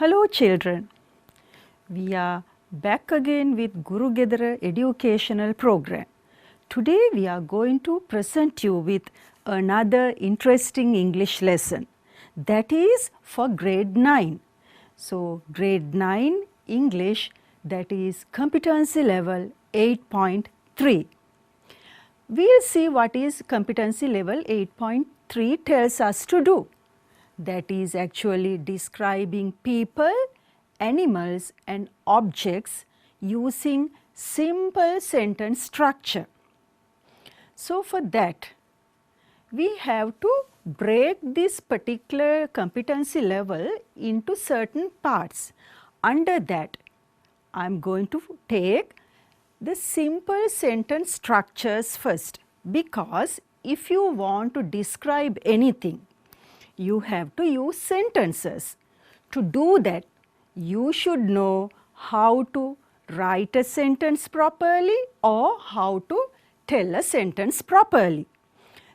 Hello children, we are back again with Guru Gedara educational program. Today we are going to present you with another interesting English lesson that is for grade 9. So grade 9 English, that is competency level 8.3. We will see what is competency level 8.3 tells us to do. That is actually describing people, animals and objects using simple sentence structure. So for that, we have to break this particular competency level into certain parts. Under that, I am going to take the simple sentence structures first, because if you want to describe anything, you have to use sentences. To do that, you should know how to write a sentence properly or how to tell a sentence properly.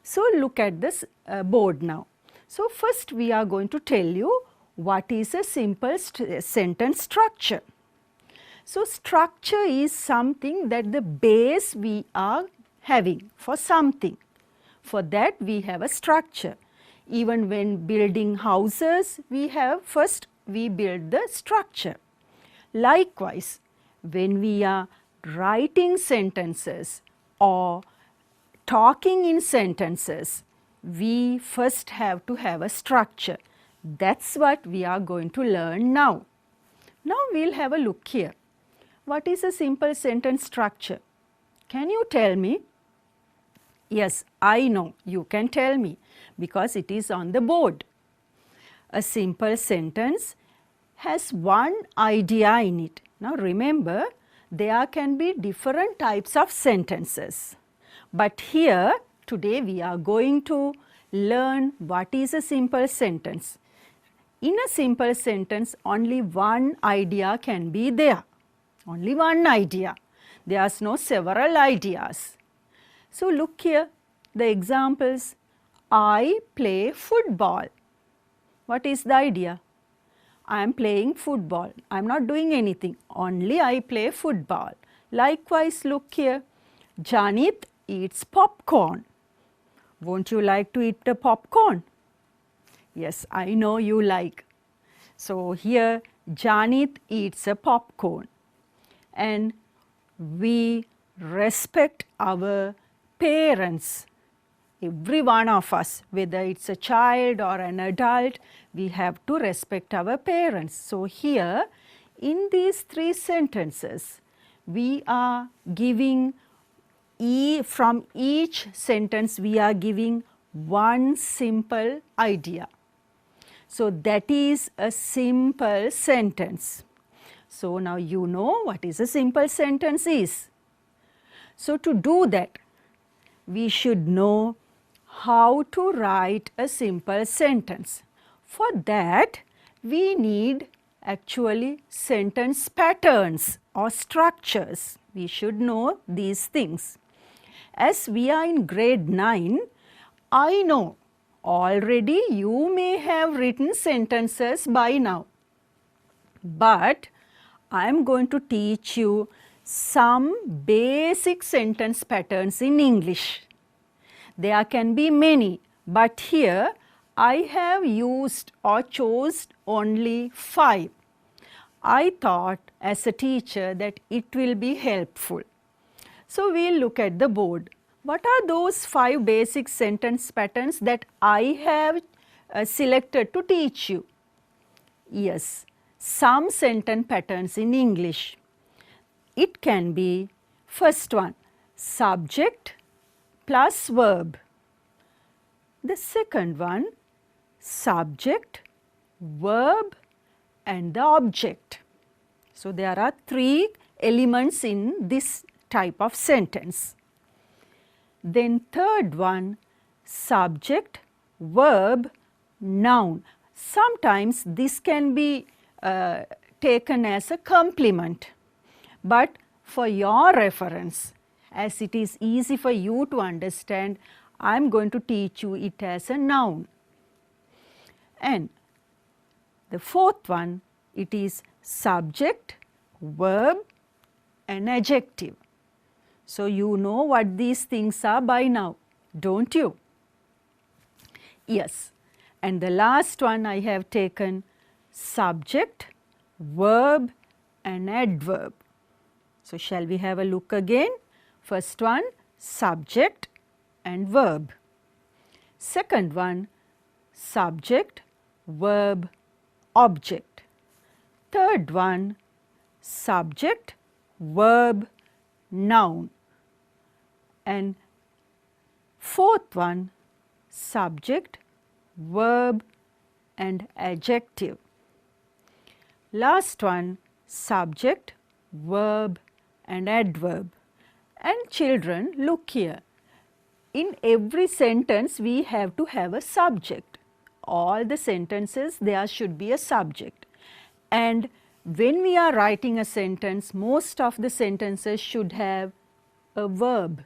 So look at this board now. So first we are going to tell you what is a simple sentence structure. So structure is something that the base we are having for something. For that we have a structure. Even when building houses, we build the structure. Likewise, when we are writing sentences or talking in sentences, we first have to have a structure. That's what we are going to learn now. Now we will have a look here. What is a simple sentence structure? Can you tell me? Yes, I know, you can tell me because it is on the board. A simple sentence has one idea in it. Now remember, there can be different types of sentences. But here, today we are going to learn what is a simple sentence. In a simple sentence, only one idea can be there. Only one idea. There are no several ideas. So look here, the examples. I play football. What is the idea? I am playing football. I am not doing anything. Only I play football. Likewise, look here. Janit eats popcorn. Won't you like to eat the popcorn? Yes, I know you like. So here, Janit eats a popcorn. And we respect our parents. Every one of us, whether it's a child or an adult, we have to respect our parents. So here, in these three sentences, we are giving, from each sentence, we are giving one simple idea. So that is a simple sentence. So now you know what is a simple sentence is. So to do that, we should know how to write a simple sentence. For that, we need actually sentence patterns or structures. We should know these things. As we are in grade 9, I know already you may have written sentences by now. But I am going to teach you some basic sentence patterns in English. There can be many, but here I have used or chose only 5. I thought as a teacher that it will be helpful. So we will look at the board. What are those 5 basic sentence patterns that I have selected to teach you? Yes, some sentence patterns in English. It can be, first one, subject plus verb. The second one, subject, verb and the object. So there are 3 elements in this type of sentence. Then third one, subject, verb, noun. Sometimes this can be taken as a complement, but for your reference, as it is easy for you to understand, I am going to teach you it as a noun. And the fourth one it is subject, verb and adjective. So, you know what these things are by now, don't you? Yes. And the last one I have taken subject, verb and adverb. So, shall we have a look again? First one, subject and verb. Second one, subject, verb, object. Third one, subject, verb, noun. And fourth one, subject, verb and adjective. Last one, subject, verb and adverb. And children, look here. In every sentence we have to have a subject. All the sentences there should be a subject. And when we are writing a sentence, most of the sentences should have a verb.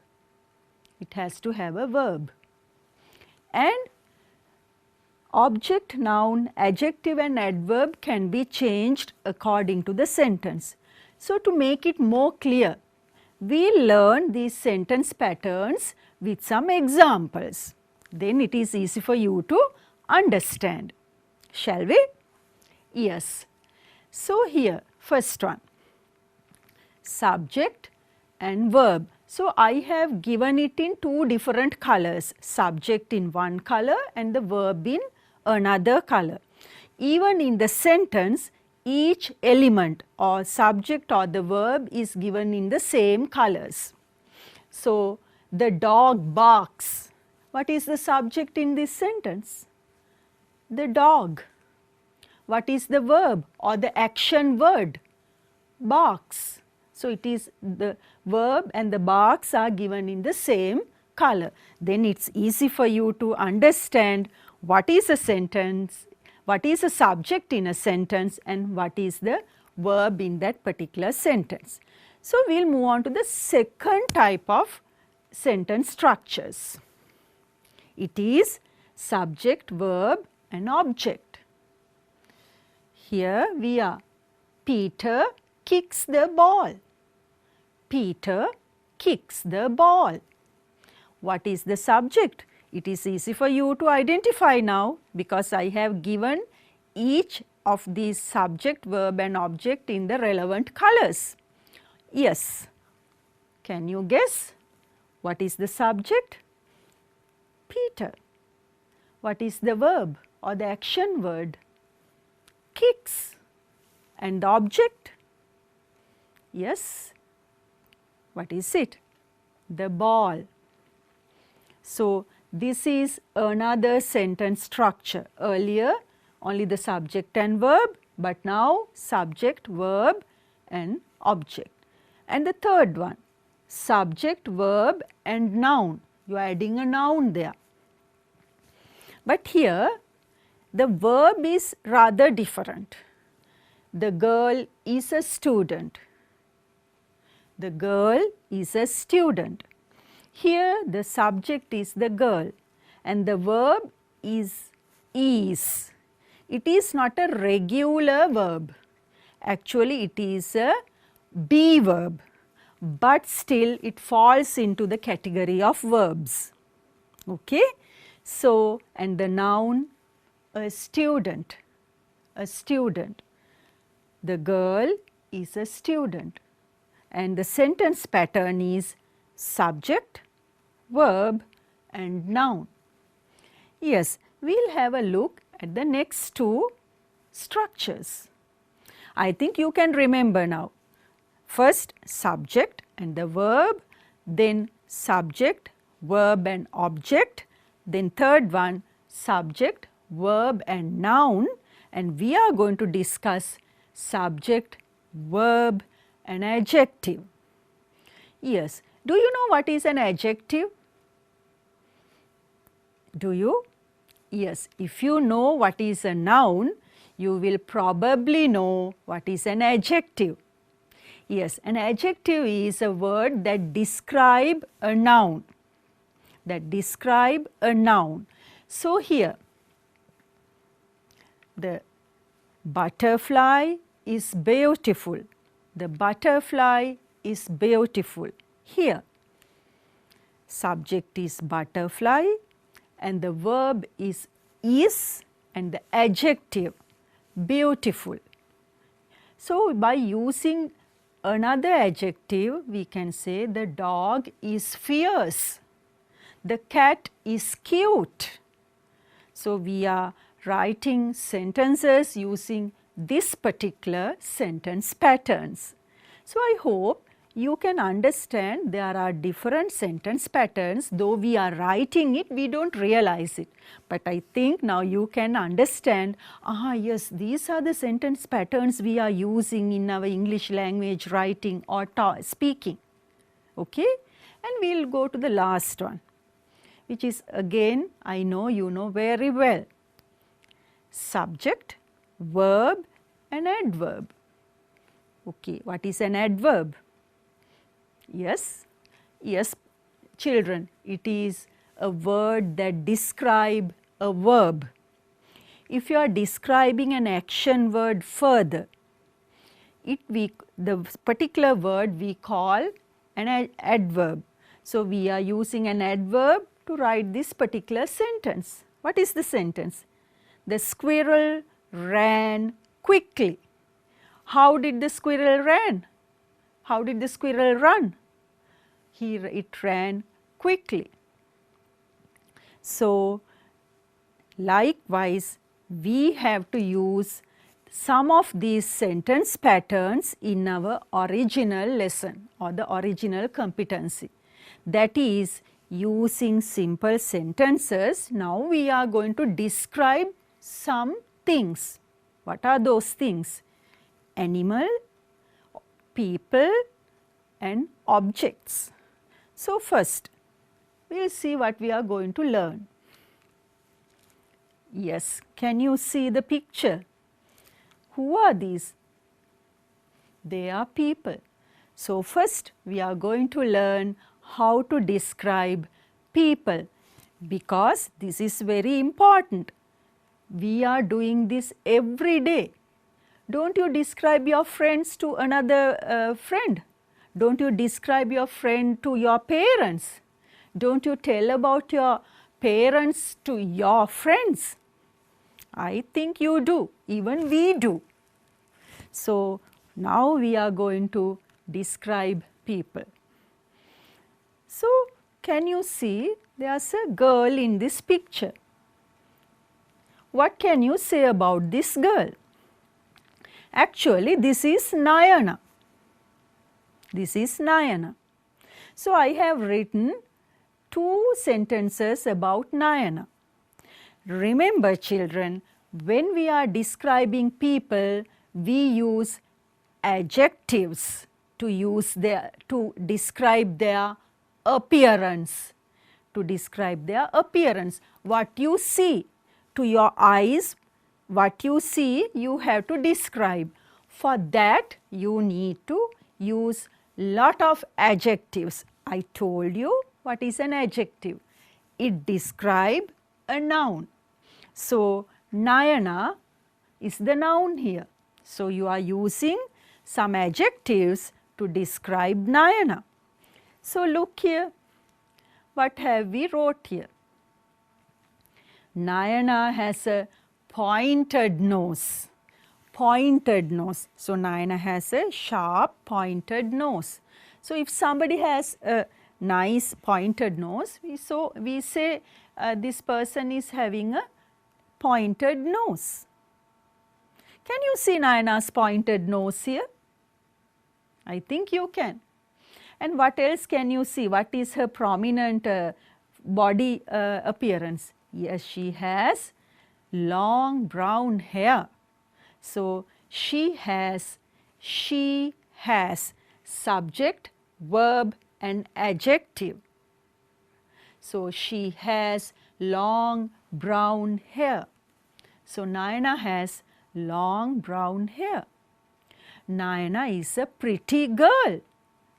It has to have a verb. And object, noun, adjective and adverb can be changed according to the sentence. So, to make it more clear, we will learn these sentence patterns with some examples. Then it is easy for you to understand. Shall we? Yes. So, here first one, subject and verb. So, I have given it in two different colors, subject in one color and the verb in another color. Even in the sentence, each element or subject or the verb is given in the same colors. So, the dog barks. What is the subject in this sentence? The dog. What is the verb or the action word? Barks. So, it is the verb and the barks are given in the same color. Then it is easy for you to understand what is a sentence, what is a subject in a sentence and what is the verb in that particular sentence. So, we will move on to the second type of sentence structures. It is subject, verb and object. Here we are, Peter kicks the ball. Peter kicks the ball. What is the subject? It is easy for you to identify now because I have given each of these subject, verb and object in the relevant colors. Yes. Can you guess? What is the subject? Peter. What is the verb or the action word? Kicks. And the object? Yes. What is it? The ball. So, this is another sentence structure. Earlier only the subject and verb, but now subject, verb and object. And the third one, subject, verb and noun. You are adding a noun there. But here the verb is rather different. The girl is a student. The girl is a student. Here the subject is the girl and the verb is. It is not a regular verb. Actually it is a be verb, but still it falls into the category of verbs. Okay? So, and the noun, a student, a student. The girl is a student and the sentence pattern is subject, verb and noun. Yes, we will have a look at the next two structures. I think you can remember now. First subject and the verb, then subject, verb and object, then third one subject, verb and noun, and we are going to discuss subject, verb and adjective. Yes. Do you know what is an adjective? Do you? Yes. If you know what is a noun, you will probably know what is an adjective. Yes, an adjective is a word that describe a noun. That describe a noun. So, here the Butterfly is beautiful. The butterfly is beautiful. Here, subject is butterfly and the verb is and the adjective beautiful. So, by using another adjective, we can say the dog is fierce, the cat is cute. So, we are writing sentences using this particular sentence patterns. So, I hope you can understand there are different sentence patterns, though we are writing it, we do not realize it. But I think now you can understand, yes, these are the sentence patterns we are using in our English language writing or speaking. Okay? And we will go to the last one, which is again, I know you know very well. Subject, verb and adverb. Okay, what is an adverb? Yes, children, it is a word that describe a verb. If you are describing an action word further, the particular word we call an adverb. So, we are using an adverb to write this particular sentence. What is the sentence? The squirrel ran quickly. How did the squirrel run? How did the squirrel run? It ran quickly. So, likewise, we have to use some of these sentence patterns in our original lesson or the original competency. That is, using simple sentences, now we are going to describe some things. What are those things? Animal, people and objects. So, first we will see what we are going to learn. Yes, can you see the picture? Who are these? They are people. So, first we are going to learn how to describe people, because this is very important. We are doing this every day. Don't you describe your friends to another friend? Don't you describe your friend to your parents? Don't you tell about your parents to your friends? I think you do, even we do. So, now we are going to describe people. So, can you see there is a girl in this picture? What can you say about this girl? Actually, this is Nayana. This is Nayana. So, I have written 2 sentences about Nayana. Remember children, when we are describing people, we use adjectives to describe their appearance. To describe their appearance. What you see to your eyes, what you see, you have to describe. For that, you need to use lot of adjectives. I told you what is an adjective. It describes a noun. So, Nayana is the noun here. So, you are using some adjectives to describe Nayana. So, look here, what have we wrote here? Nayana has a pointed nose. Pointed nose. So, Nayana has a sharp pointed nose. So, if somebody has a nice pointed nose, we say this person is having a pointed nose. Can you see Nayana's pointed nose here? I think you can. And what else can you see? What is her prominent body appearance? Yes, she has long brown hair. So, she has subject, verb and adjective. So, she has long brown hair. So, Nayana has long brown hair. Nayana is a pretty girl.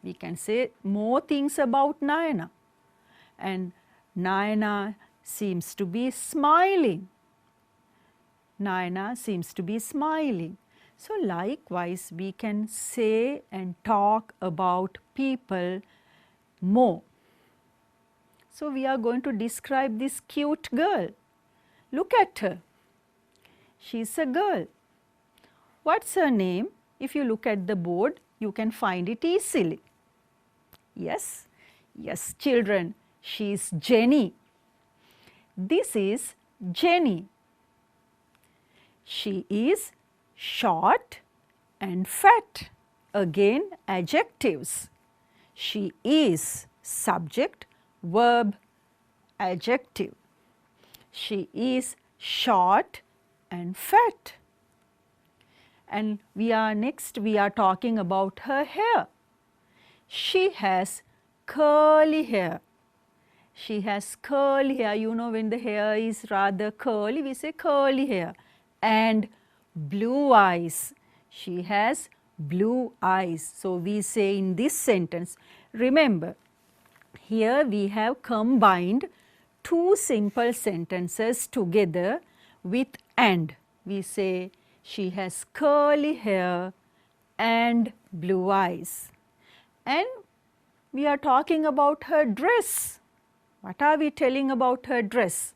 We can say more things about Nayana. And Nayana seems to be smiling. Nayana seems to be smiling. So likewise we can say and talk about people more. So we are going to describe this cute girl. Look at her. She is a girl. What's her name? If you look at the board, you can find it easily. Yes, yes children, she is Jenny. This is Jenny. She is short and fat. Again adjectives. She is subject, verb, adjective. She is short and fat. And we are talking about her hair. She has curly hair. She has curly hair. You know, when the hair is rather curly, we say curly hair. And blue eyes. She has blue eyes. So we say in this sentence, remember, here we have combined two simple sentences together with and. We say she has curly hair and blue eyes. And we are talking about her dress. What are we telling about her dress?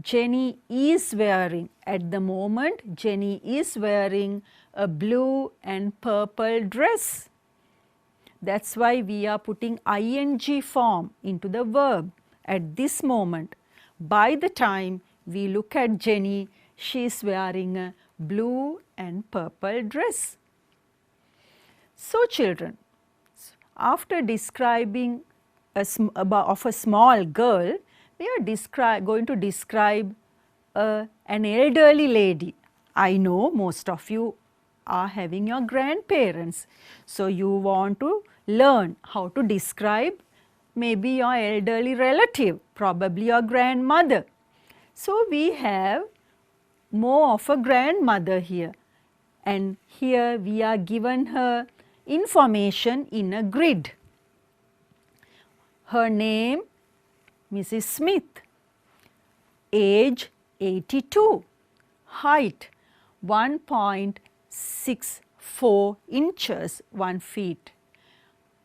Jenny is wearing, at the moment, Jenny is wearing a blue and purple dress. That's why we are putting ing form into the verb at this moment. By the time we look at Jenny, she is wearing a blue and purple dress. So children, after describing of a small girl, we are going to describe an elderly lady. I know most of you are having your grandparents. So you want to learn how to describe maybe your elderly relative, probably your grandmother. So we have more of a grandmother here, and here we are given her information in a grid. Her name Mrs. Smith, age 82, height 1.64 inches, 1 feet.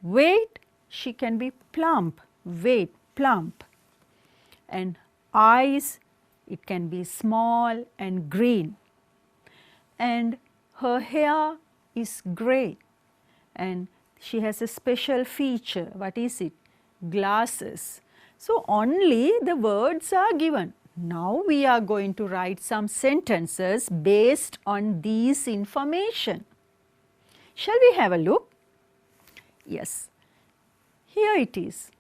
Weight, she can be plump, weight plump, and eyes, it can be small and green, and her hair is grey, and she has a special feature. What is it? Glasses. So only the words are given. Now we are going to write some sentences based on these information. Shall we have a look? Yes, here it is.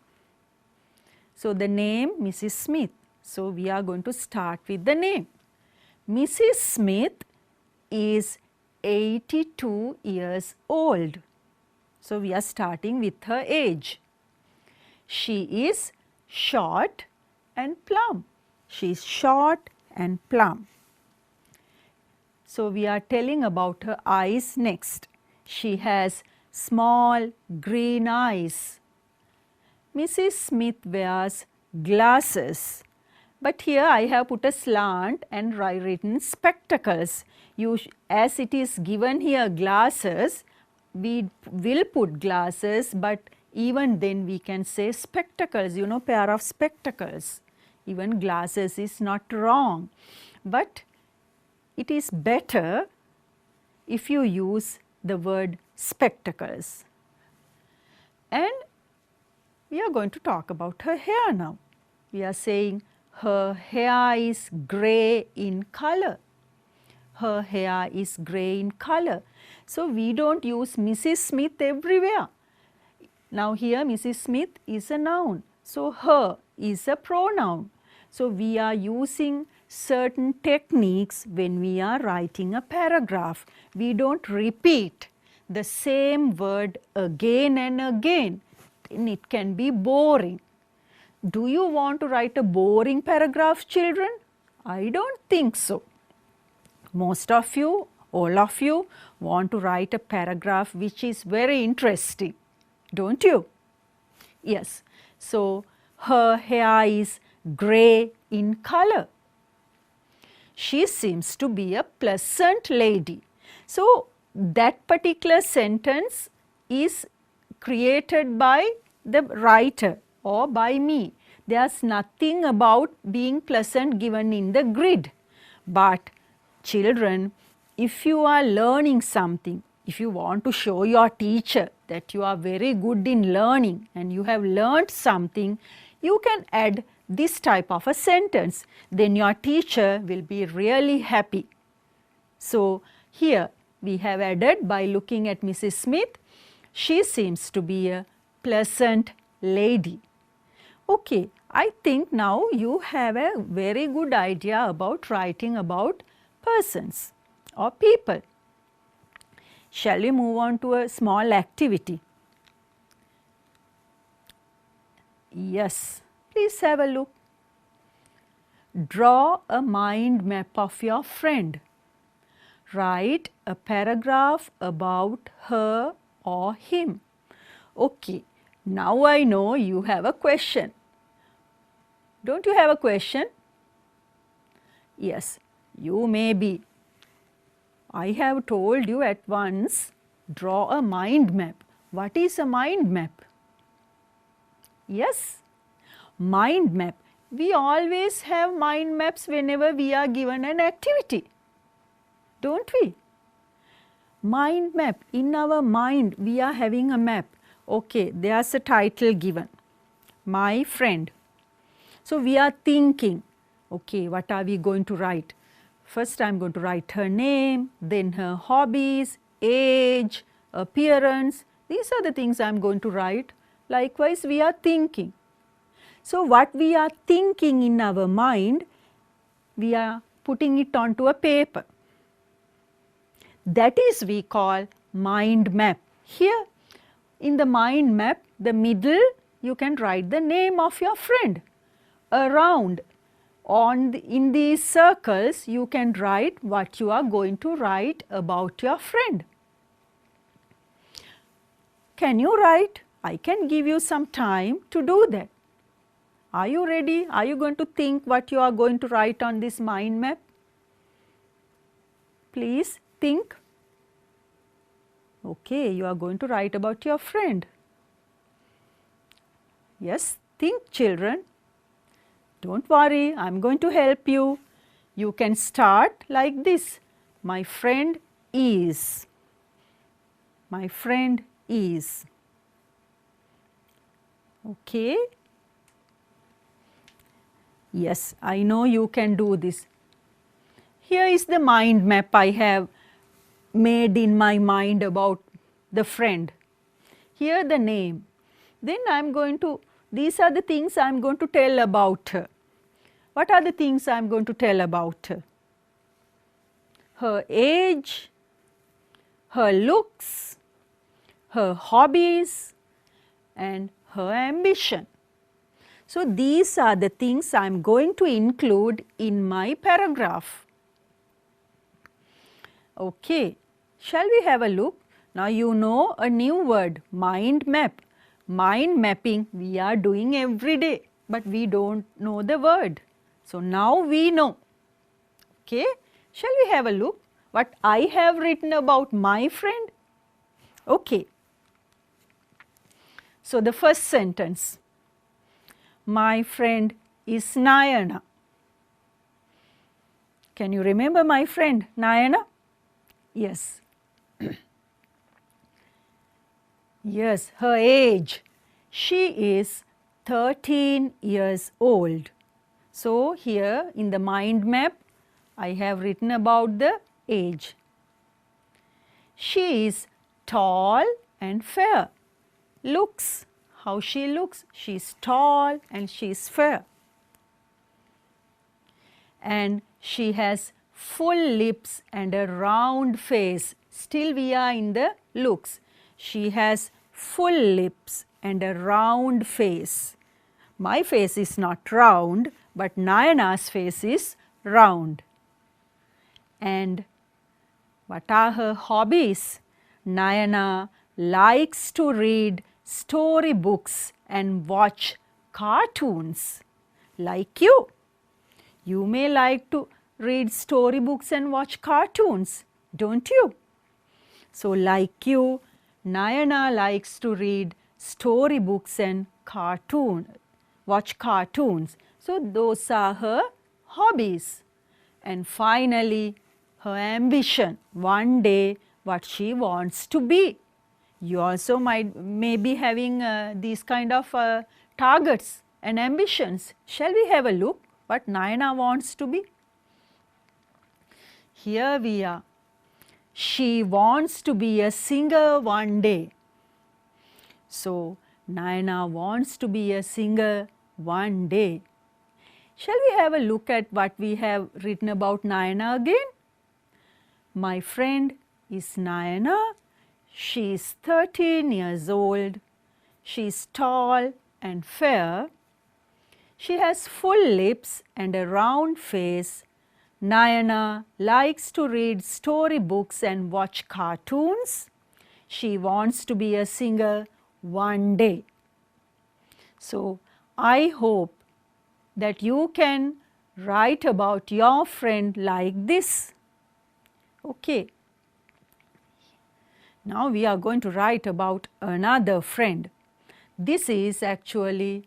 So the name Mrs. Smith. So we are going to start with the name. Mrs. Smith is 82 years old. So we are starting with her age. She is short and plump. She is short and plump. So we are telling about her eyes next. She has small green eyes. Mrs. Smith wears glasses. But here I have put a slant and written spectacles. As it is given here glasses, we will put glasses, but even then we can say spectacles, you know, pair of spectacles. Even glasses is not wrong, but it is better if you use the word spectacles. And we are going to talk about her hair now. We are saying her hair is grey in color. Her hair is grey in color. So we don't use Mrs. Smith everywhere. Now here Mrs. Smith is a noun. So her is a pronoun. So we are using certain techniques when we are writing a paragraph. We don't repeat the same word again and again, and it can be boring. Do you want to write a boring paragraph, children? I don't think so. Most of you, all of you want to write a paragraph which is very interesting, don't you? Yes. So her hair is grey in color. she seems to be a pleasant lady. So, that particular sentence is created by the writer or by me. There is nothing about being pleasant given in the grid. But children, if you are learning something, if you want to show your teacher that you are very good in learning and you have learnt something, you can add this type of a sentence. Then your teacher will be really happy. So, here we have added by looking at Mrs. Smith, she seems to be a pleasant lady. Okay, I think now you have a very good idea about writing about persons or people. Shall we move on to a small activity? Yes, please have a look. Draw a mind map of your friend. Write a paragraph about her or him. Okay, now I know you have a question. Don't you have a question? Yes, you may be. I have told you at once, draw a mind map. What is a mind map? Yes, mind map. We always have mind maps whenever we are given an activity. Don't we? Mind map. In our mind, we are having a map. Okay, there's a title given. My friend. So, we are thinking, okay, what are we going to write? First, I am going to write her name, then her hobbies, age, appearance. These are the things I am going to write. Likewise, we are thinking. So, what we are thinking in our mind, we are putting it onto a paper. That is we call mind map. Here, in the mind map, the middle, you can write the name of your friend. Around, in these circles, you can write what you are going to write about your friend. Can you write? I can give you some time to do that. Are you ready? Are you going to think what you are going to write on this mind map? Please think. Okay, you are going to write about your friend. Yes, think children. Don't worry, I am going to help you. You can start like this. My friend is. My friend is. Okay. Yes, I know you can do this. Here is the mind map I have made in my mind about the friend. Here the name. Then I am going to, these are the things I am going to tell about her. What are the things I am going to tell about her? Her age, her looks, her hobbies, and her ambition. So, these are the things I am going to include in my paragraph. Okay, shall we have a look? Now, you know a new word, mind map. Mind mapping we are doing every day, but we don't know the word. So, now we know. Okay, shall we have a look what I have written about my friend? Okay. So, the first sentence, my friend is Nayana. Can you remember my friend Nayana? Yes. Yes, her age. She is 13 years old. So, here in the mind map, I have written about the age. She is tall and fair. Looks, how she looks. She is tall and she is fair. And she has full lips and a round face. Still we are in the looks. She has full lips and a round face. My face is not round, but Nayana's face is round. And what are her hobbies? Nayana likes to read storybooks and watch cartoons like you. You may like to read storybooks and watch cartoons, don't you? So like you, Nayana likes to read storybooks and watch cartoons. So those are her hobbies. And finally, her ambition, one day what she wants to be. You also may be having these kind of targets and ambitions. Shall we have a look what Nayana wants to be? Here we are. She wants to be a singer one day. So, Nayana wants to be a singer one day. Shall we have a look at what we have written about Nayana again? My friend is Nayana. She is 13 years old. She is tall and fair. She has full lips and a round face. Nayana likes to read storybooks and watch cartoons. She wants to be a singer one day. So, I hope that you can write about your friend like this. Okay. Now, we are going to write about another friend. This is actually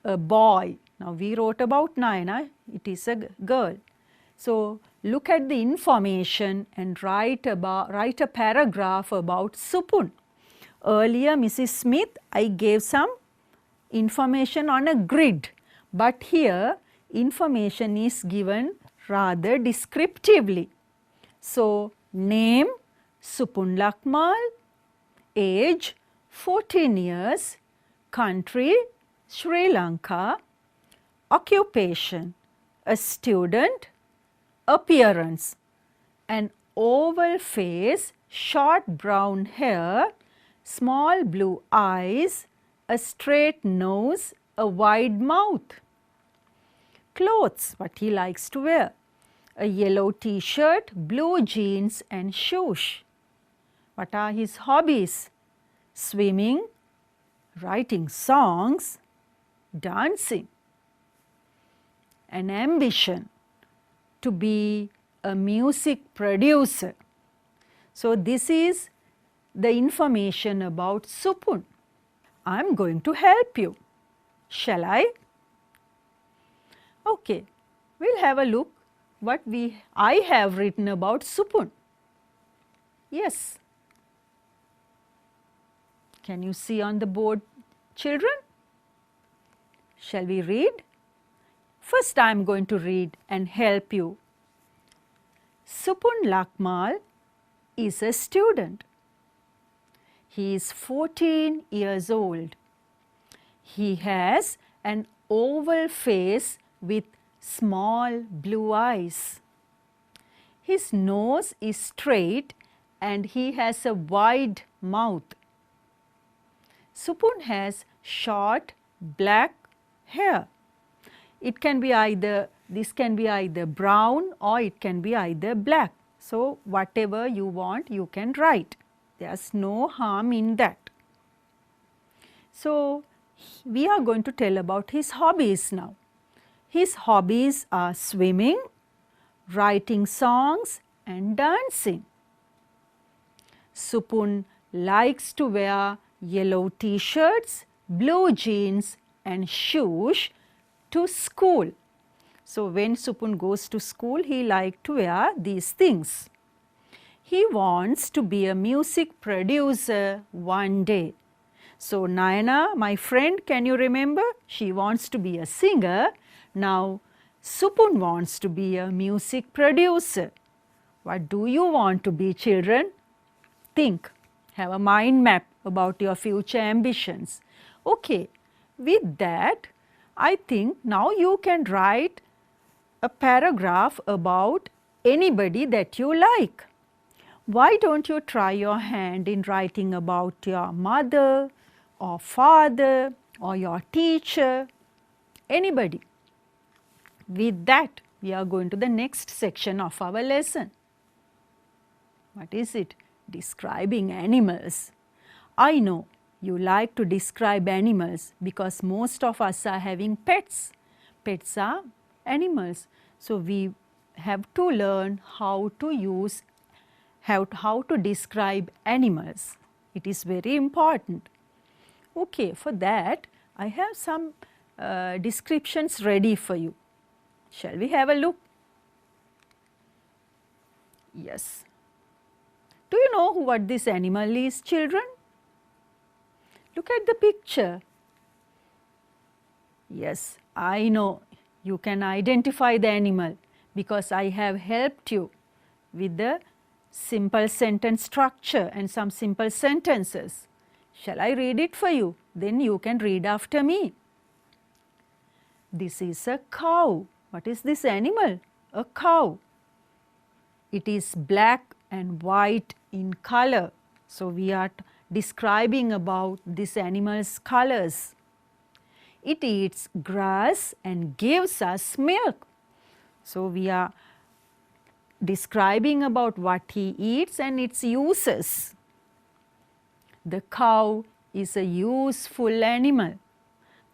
a boy. Now, we wrote about Nayana, it is a girl. So, look at the information and write a paragraph about Supun. Earlier, Mrs. Smith, I gave some information on a grid, but here information is given rather descriptively. So, name Supun Lakmal, age 14 years, country Sri Lanka, occupation a student, appearance an oval face, short brown hair, small blue eyes, a straight nose, a wide mouth. Clothes, what he likes to wear, a yellow t-shirt, blue jeans and shoes. What are his hobbies? Swimming, writing songs, dancing. An ambition to be a music producer. So, this is the information about Supun. I am going to help you. Shall I? Okay, we will have a look what I have written about Supun. Yes. Can you see on the board, children? Shall we read? First, I am going to read and help you. Supun Lakmal is a student. He is 14 years old. He has an oval face with small blue eyes. His nose is straight and he has a wide mouth. Supun has short black hair. It can be this can be either brown or it can be either black. So, whatever you want you can write. There is no harm in that. So, we are going to tell about his hobbies now. His hobbies are swimming, writing songs and dancing. Supun likes to wear yellow t-shirts, blue jeans and shoes to school. So, when Supun goes to school, he likes to wear these things. He wants to be a music producer one day. So, Nayana, my friend, can you remember? She wants to be a singer. Now, Supun wants to be a music producer. What do you want to be, children? Think, have a mind map about your future ambitions. Okay, with that, I think now you can write a paragraph about anybody that you like. Why don't you try your hand in writing about your mother or father or your teacher, anybody. With that, we are going to the next section of our lesson. What is it? Describing animals. I know you like to describe animals because most of us are having pets. Pets are animals. So, we have to learn how to use, how to describe animals. It is very important. Okay, for that I have some descriptions ready for you. Shall we have a look? Yes. Do you know what this animal is, children? Look at the picture. Yes, I know you can identify the animal because I have helped you with the simple sentence structure and some simple sentences. Shall I read it for you? Then you can read after me. This is a cow. What is this animal? A cow. It is black and white in color. So, we are describing about this animal's colors. It eats grass and gives us milk. So, we are describing about what he eats and its uses. The cow is a useful animal.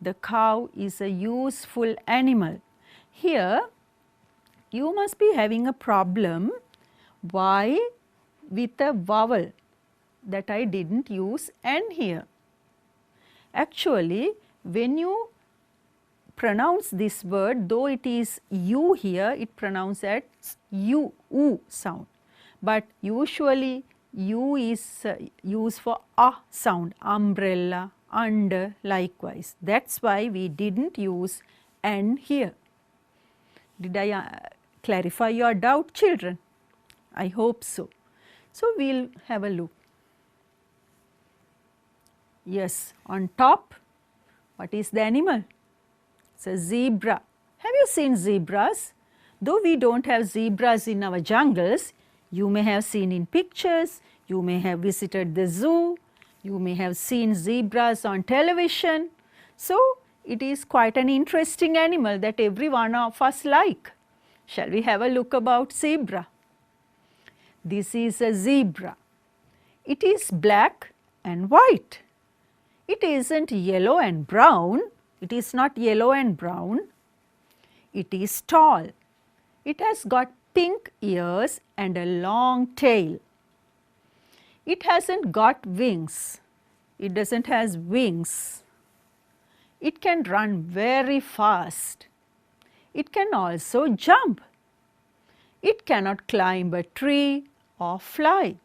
The cow is a useful animal. Here, you must be having a problem. Why with a vowel that I did not use N here? Actually, when you pronounce this word, though it is U here, it pronounces as U, U sound. But usually U is used for A sound, umbrella, under, likewise. That is why we did not use N here. Did I clarify your doubt, children? I hope so. So, we will have a look. Yes, on top, what is the animal? It is a zebra. Have you seen zebras? Though we do not have zebras in our jungles, you may have seen in pictures, you may have visited the zoo, you may have seen zebras on television. So, it is quite an interesting animal that every one of us like. Shall we have a look about zebra? This is a zebra. It is black and white. It is not yellow and brown. It is not yellow and brown. It is tall. It has got pink ears and a long tail. It has not got wings. It does not have wings. It can run very fast. It can also jump. It cannot climb a tree or fly.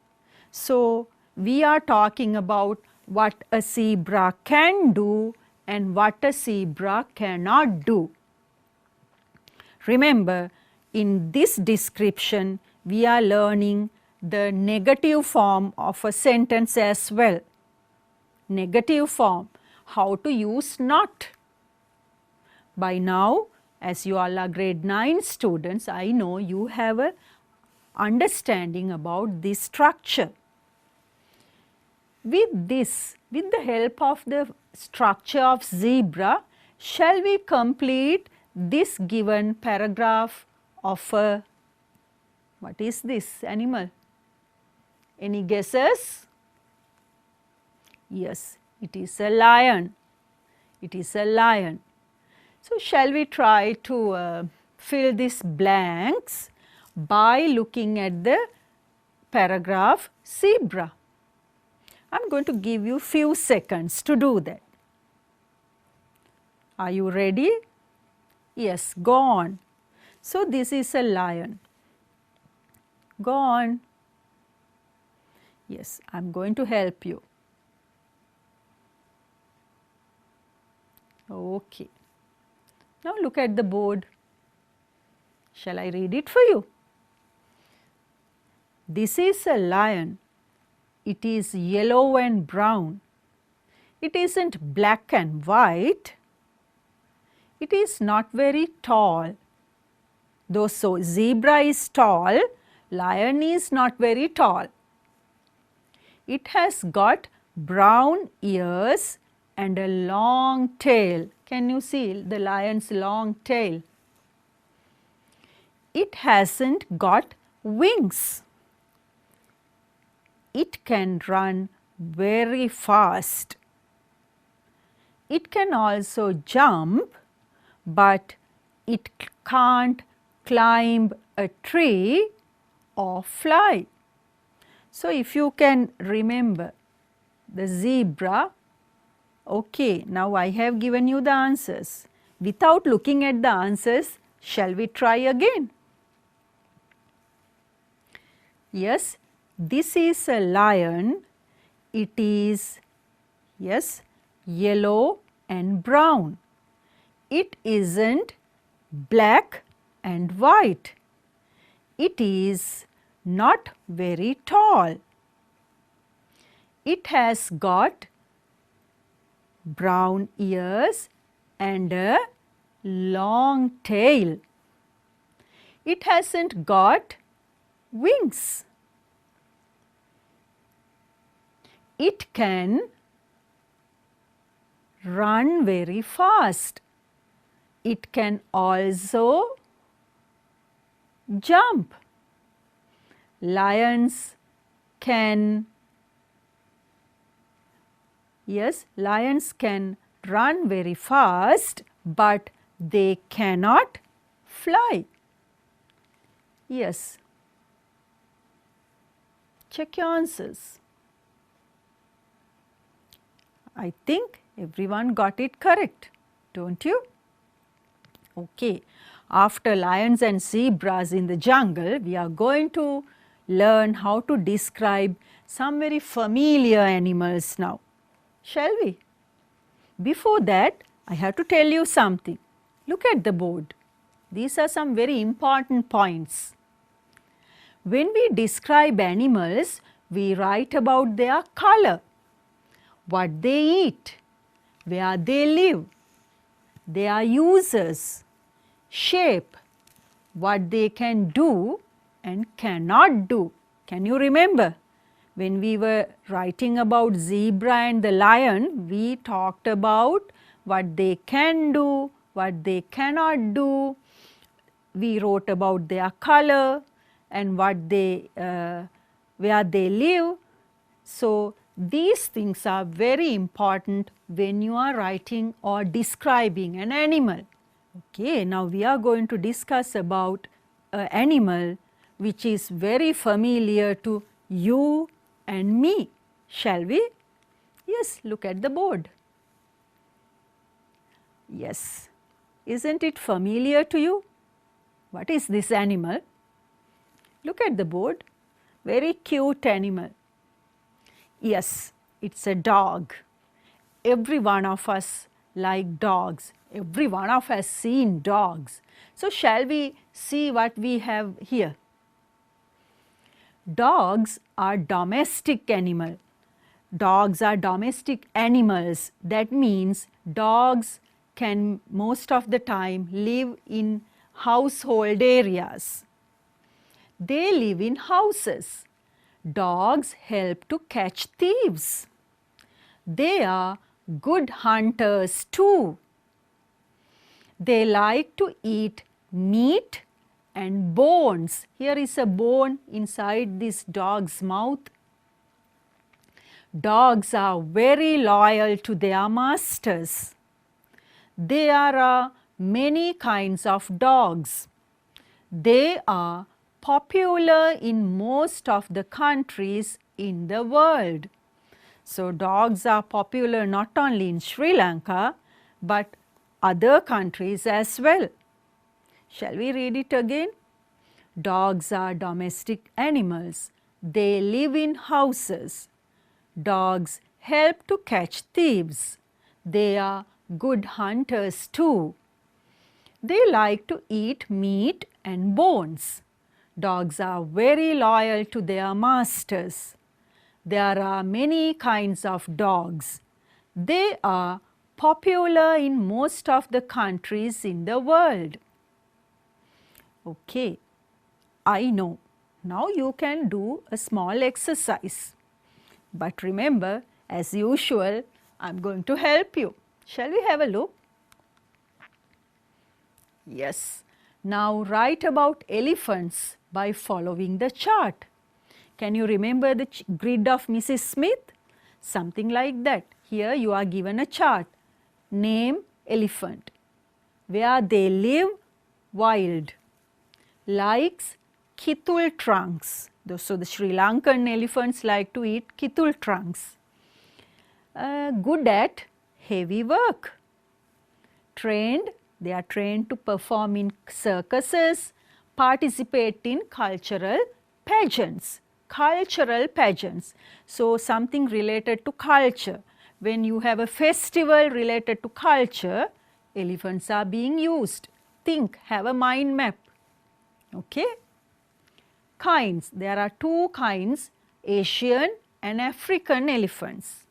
So, we are talking about what a zebra can do and what a zebra cannot do. Remember, in this description, we are learning the negative form of a sentence as well. Negative form, how to use not. By now, as you all are grade 9 students, I know you have a understanding about this structure. With this, with the help of the structure of zebra, shall we complete this given paragraph of a, what is this animal? Any guesses? Yes, it is a lion. It is a lion. So, shall we try to fill these blanks by looking at the paragraph zebra? I am going to give you few seconds to do that. Are you ready? Yes, go on. So, this is a lion. Go on. Yes, I am going to help you. Okay. Now, look at the board. Shall I read it for you? This is a lion. It is yellow and brown. It is not black and white. It is not very tall. Though so zebra is tall, lion is not very tall. It has got brown ears and a long tail. Can you see the lion's long tail? It hasn't got wings. It can run very fast. It can also jump, but it can't climb a tree or fly. So, if you can remember the zebra, okay, now I have given you the answers. Without looking at the answers, shall we try again? Yes, this is a lion. It is, yes, yellow and brown. It isn't black and white. It is not very tall. It has got brown ears and a long tail. It hasn't got wings. It can run very fast. It can also jump. Lions can, yes, lions can run very fast, but they cannot fly. Yes. Check your answers. I think everyone got it correct, don't you? Okay. After lions and zebras in the jungle, we are going to learn how to describe some very familiar animals now. Shall we? Before that, I have to tell you something. Look at the board. These are some very important points. When we describe animals, we write about their color, what they eat, where they live, their uses, shape, what they can do and cannot do. Can you remember? When we were writing about zebra and the lion, we talked about what they can do, what they cannot do. We wrote about their color and what they, where they live. So, these things are very important when you are writing or describing an animal. Okay, now we are going to discuss about an animal which is very familiar to you and me. Shall we? Yes, look at the board. Yes, isn't it familiar to you? What is this animal? Look at the board. Very cute animal. Yes, it's a dog. Every one of us like dogs. Every one of us has seen dogs. So, shall we see what we have here? Dogs are domestic animal. Dogs are domestic animals. That means dogs can most of the time live in household areas. They live in houses. Dogs help to catch thieves. They are good hunters too. They like to eat meat and bones. Here is a bone inside this dog's mouth. Dogs are very loyal to their masters. There are many kinds of dogs. They are popular in most of the countries in the world. So, dogs are popular not only in Sri Lanka, but other countries as well. Shall we read it again? Dogs are domestic animals. They live in houses. Dogs help to catch thieves. They are good hunters too. They like to eat meat and bones. Dogs are very loyal to their masters. There are many kinds of dogs. They are popular in most of the countries in the world. Okay, I know. Now you can do a small exercise. But remember, as usual, I am going to help you. Shall we have a look? Yes. Now write about elephants by following the chart. Can you remember the grid of Mrs. Smith? Something like that. Here you are given a chart. Name elephant. Where they live, wild. likes kitul trunks. So, the Sri Lankan elephants like to eat kitul trunks. Good at heavy work. Trained, they are trained to perform in circuses, participate in cultural pageants. Cultural pageants. So, something related to culture. When you have a festival related to culture, elephants are being used. Think, have a mind map. Okay. Kinds, there are two kinds, Asian and African elephants.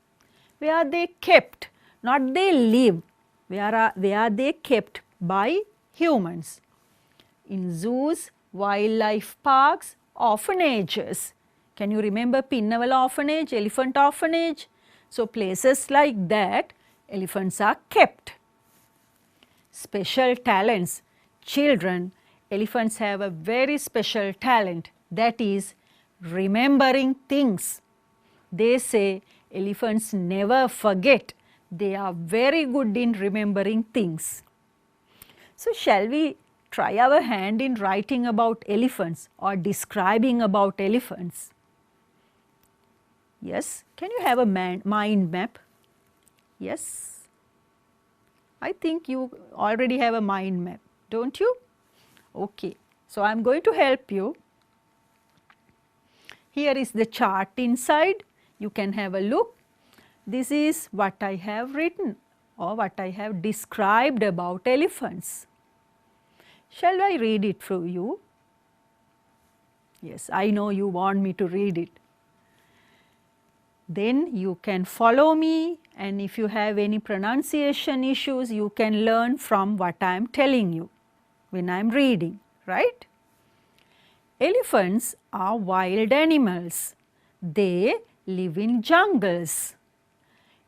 Where are they kept? Not they live. Where are they kept? By humans. In zoos, wildlife parks, orphanages. Can you remember Pinnavala orphanage, elephant orphanage? So, places like that, elephants are kept. Special talents. Children, elephants have a very special talent, that is remembering things. They say elephants never forget. They are very good in remembering things. So, shall we try our hand in writing about elephants or describing about elephants? Yes, can you have a mind map? Yes, I think you already have a mind map, don't you? Okay, so I am going to help you. Here is the chart inside, you can have a look. This is what I have written or what I have described about elephants. Shall I read it for you? Yes, I know you want me to read it. Then you can follow me, and if you have any pronunciation issues, you can learn from what I am telling you when I am reading, right? Elephants are wild animals. They live in jungles.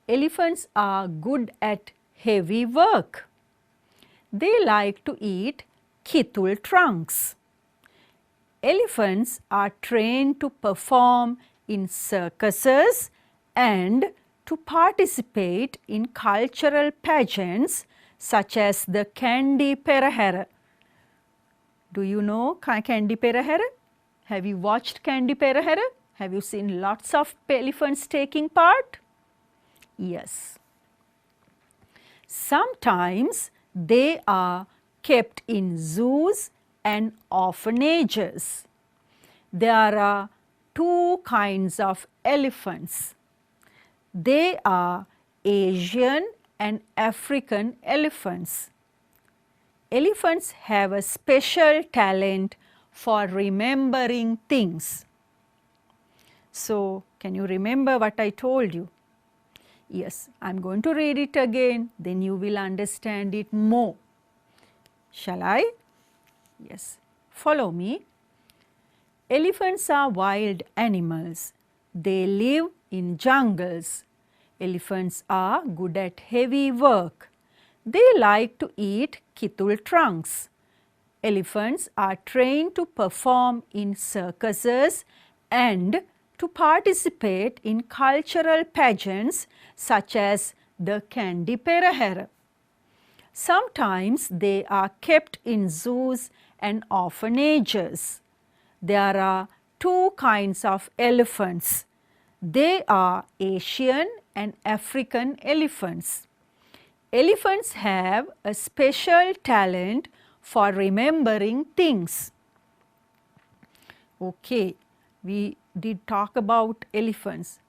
Elephants are good at heavy work. They like to eat kitul trunks. Elephants are trained to perform in circuses and to participate in cultural pageants such as the Kandi Perahera. Do you know Kandi Perahera? Have you watched Kandi Perahera? Have you seen lots of elephants taking part? Yes. Sometimes they are kept in zoos and orphanages. There are two kinds of elephants. They are Asian and African elephants. Elephants have a special talent for remembering things. So, can you remember what I told you? Yes, I am going to read it again, then you will understand it more. Shall I? Yes, follow me. Elephants are wild animals. They live in jungles. Elephants are good at heavy work. They like to eat kitul trunks. Elephants are trained to perform in circuses and to participate in cultural pageants such as the Kandi Perahera. Sometimes they are kept in zoos and orphanages. There are two kinds of elephants. They are Asian and African elephants. Elephants have a special talent for remembering things. Okay, we did talk about elephants.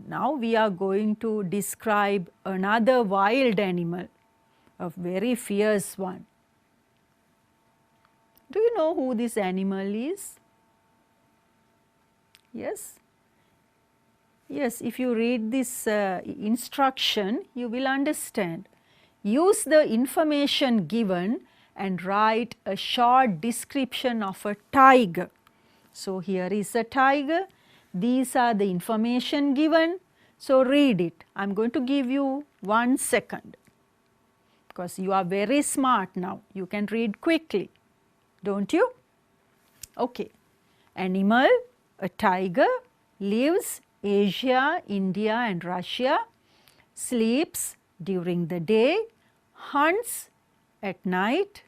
Now we are going to describe another wild animal, a very fierce one. Do you know who this animal is? Yes? Yes, if you read this instruction, you will understand. Use the information given and write a short description of a tiger. So, here is a tiger. These are the information given. So, read it. I am going to give you 1 second because you are very smart now. You can read quickly, don't you? Okay. Animal, a tiger, lives Asia, India and Russia, sleeps during the day, hunts at night,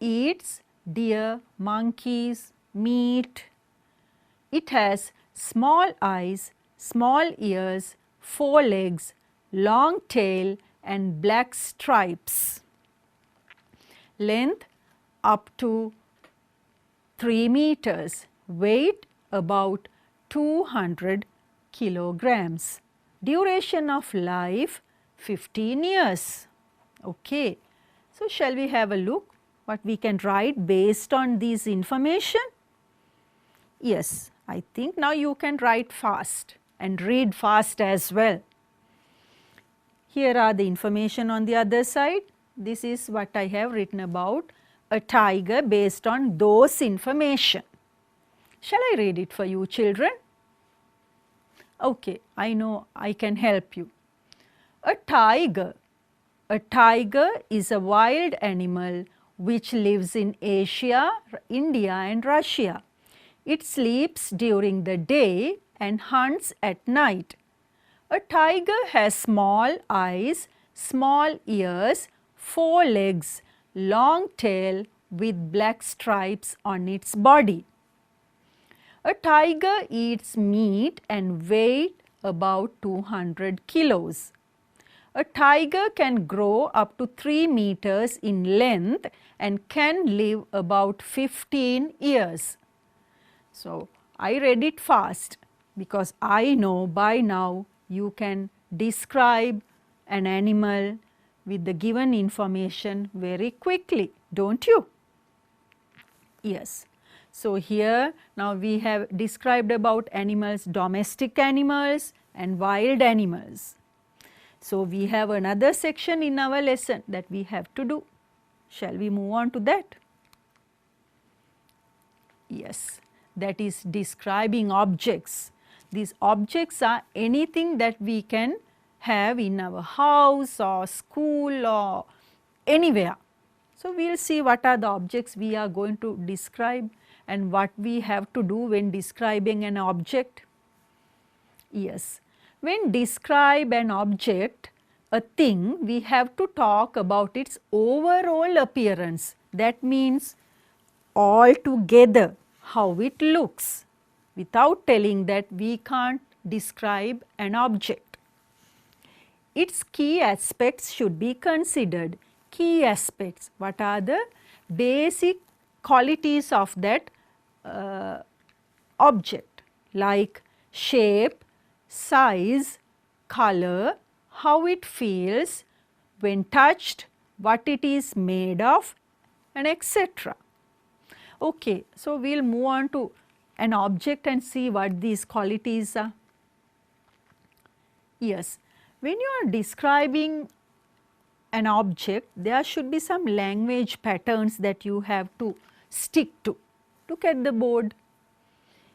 eats deer, monkeys, meat. It has small eyes, small ears, 4 legs, long tail and black stripes. Length up to 3 meters, weight about 200 kilograms. Duration of life 15 years. Okay. So, shall we have a look what we can write based on this information? Yes, I think now you can write fast and read fast as well. Here are the information on the other side. This is what I have written about a tiger based on those information. Shall I read it for you, children? Okay, I know I can help you. A tiger is a wild animal which lives in Asia, India and Russia. It sleeps during the day and hunts at night. A tiger has small eyes, small ears, 4 legs, long tail with black stripes on its body. A tiger eats meat and weighs about 200 kilos. A tiger can grow up to 3 meters in length and can live about 15 years. So, I read it fast because I know by now you can describe an animal with the given information very quickly, don't you? Yes. So, here now we have described about animals, domestic animals and wild animals. So, we have another section in our lesson that we have to do. Shall we move on to that? Yes, that is describing objects. These objects are anything that we can have in our house or school or anywhere. So, we will see what are the objects we are going to describe and what we have to do when describing an object. Yes, when describe an object, a thing, we have to talk about its overall appearance. That means all together how it looks. Without telling that, we can't describe an object. Its key aspects should be considered. Key aspects, what are the basic qualities of that object, like shape, size, color, how it feels when touched, what it is made of and etc. Okay, so we will move on to an object and see what these qualities are. Yes, when you are describing an object, there should be some language patterns that you have to stick to. Look at the board.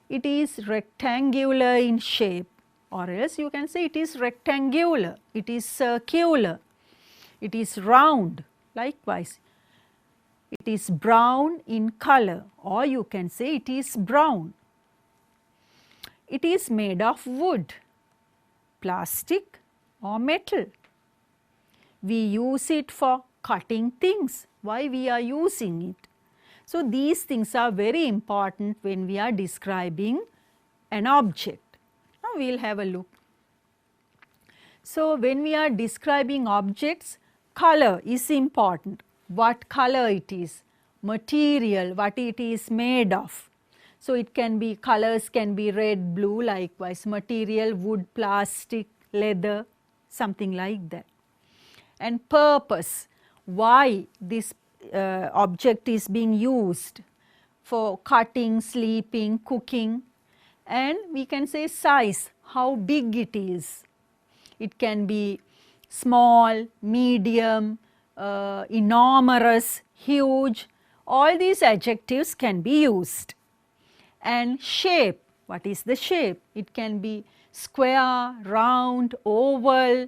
It is rectangular in shape, or else you can say it is rectangular, it is circular, it is round. Likewise, it is brown in color, or you can say it is brown. It is made of wood, plastic or metal. We use it for cutting things. Why we are using it? So, these things are very important when we are describing an object. Now, we will have a look. So, when we are describing objects, color is important. What color it is, material, what it is made of. So, it can be colors can be red, blue, likewise material, wood, plastic, leather, something like that. And purpose, why this object is being used for cutting, sleeping, cooking, and we can say size, how big it is. It can be small, medium, enormous, huge, all these adjectives can be used. And shape, what is the shape? It can be square, round, oval,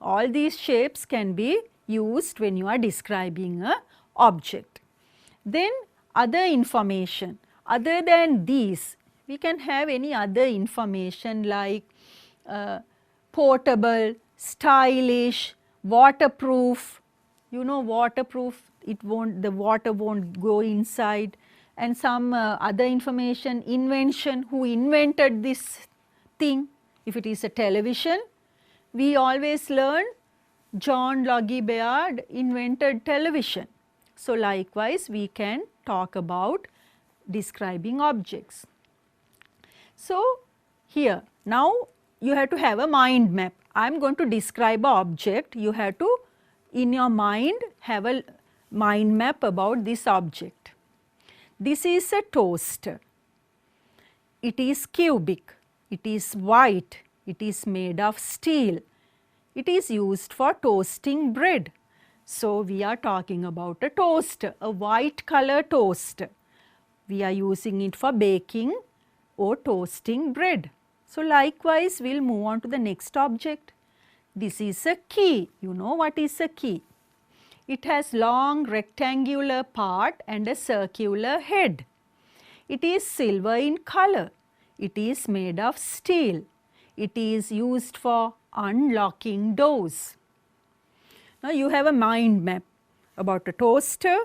all these shapes can be used when you are describing a object. Then other information, other than these, we can have any other information like portable, stylish, waterproof. You know waterproof the water won't go inside, and some other information, invention, who invented this thing. If it is a television, we always learn John Logie Baird invented television. So, likewise we can talk about describing objects. So, here now you have to have a mind map. I am going to describe an object, you have to in your mind have a mind map about this object. This is a toaster. It is cubic, it is white, it is made of steel. It is used for toasting bread. So, we are talking about a toaster, a white color toaster. We are using it for baking or toasting bread. So, likewise we will move on to the next object. This is a key. You know what is a key? It has long rectangular part and a circular head. It is silver in color. It is made of steel. It is used for unlocking doors. Now, you have a mind map about a toaster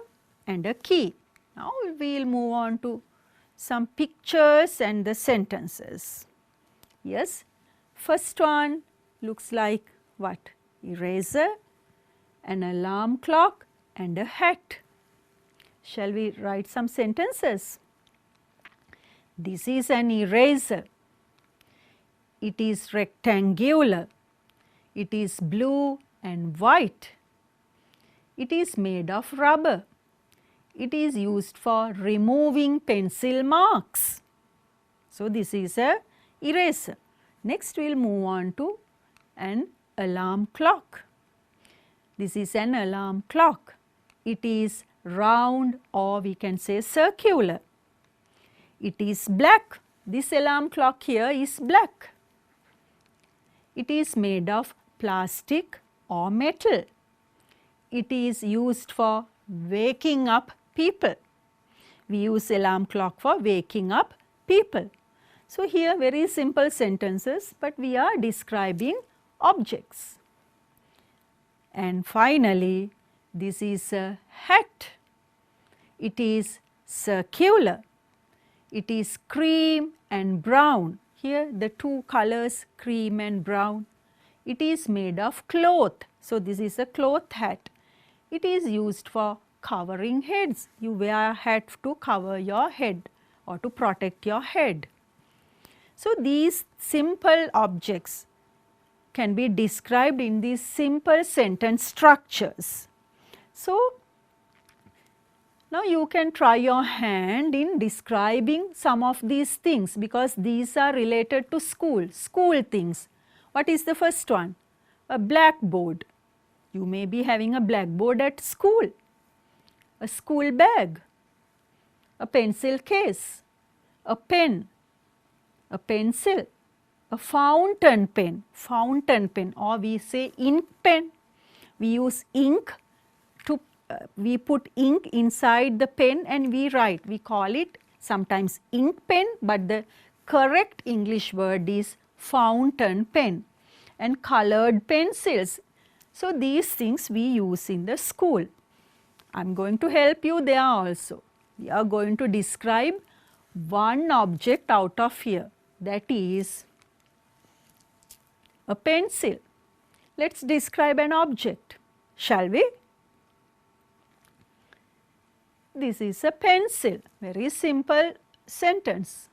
and a key. Now, we will move on to some pictures and the sentences. Yes, first one looks like what? Eraser, an alarm clock and a hat. Shall we write some sentences? This is an eraser. It is rectangular. It is blue and white. It is made of rubber. It is used for removing pencil marks. So, this is a eraser. Next we will move on to an alarm clock. This is an alarm clock. It is round, or we can say circular. It is black. This alarm clock here is black. It is made of plastic or metal. It is used for waking up people. We use alarm clock for waking up people. So, here very simple sentences, but we are describing objects. And finally, this is a hat. It is circular. It is cream and brown. Here the two colors cream and brown. It is made of cloth. So, this is a cloth hat. It is used for covering heads. You wear a hat to cover your head or to protect your head. So, these simple objects can be described in these simple sentence structures. So, now you can try your hand in describing some of these things, because these are related to school things. What is the first one? A blackboard. You may be having a blackboard at school, a school bag, a pencil case, a pen, a pencil, a fountain pen, or we say ink pen. We use ink to, we put ink inside the pen and we write. We call it sometimes ink pen, but the correct English word is fountain pen, and colored pencils. So, these things we use in the school. I am going to help you there also. We are going to describe one object out of here, that is a pencil. Let us describe an object, shall we? This is a pencil, very simple sentence.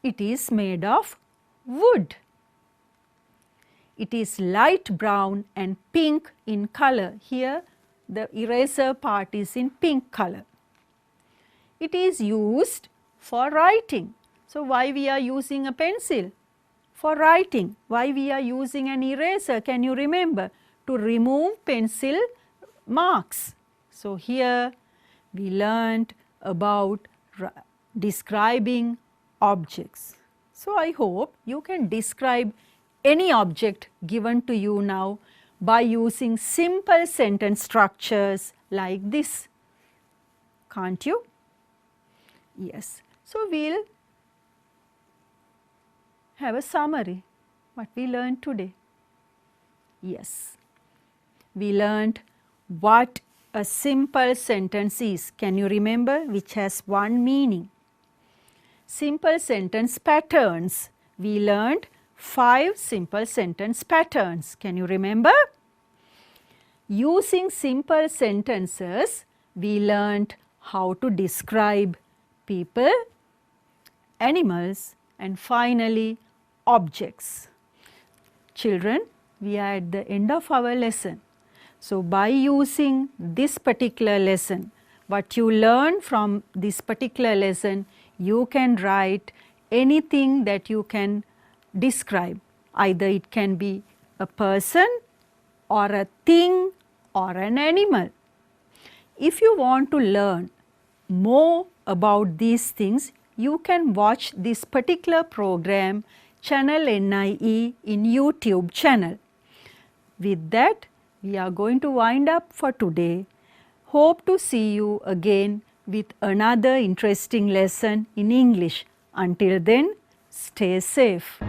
It is made of wood. It is light brown and pink in color. Here the eraser part is in pink color. It is used for writing. So, why we are using a pencil? For writing. Why we are using an eraser? Can you remember? To remove pencil marks. So, here we learned about describing objects. So, I hope you can describe any object given to you now by using simple sentence structures like this. Can't you? Yes. So, we will have a summary what we learned today. Yes. We learned what a simple sentence is. Can you remember which has one meaning? Simple sentence patterns. We learned 5 simple sentence patterns. Can you remember? Using simple sentences, we learned how to describe people, animals, and finally objects. Children, we are at the end of our lesson. So, by using this particular lesson, what you learn from this particular lesson, you can write anything that you can describe. Either it can be a person or a thing or an animal. If you want to learn more about these things, you can watch this particular program, Channel NIE in YouTube channel. With that, we are going to wind up for today. Hope to see you again with another interesting lesson in English. Until then, stay safe.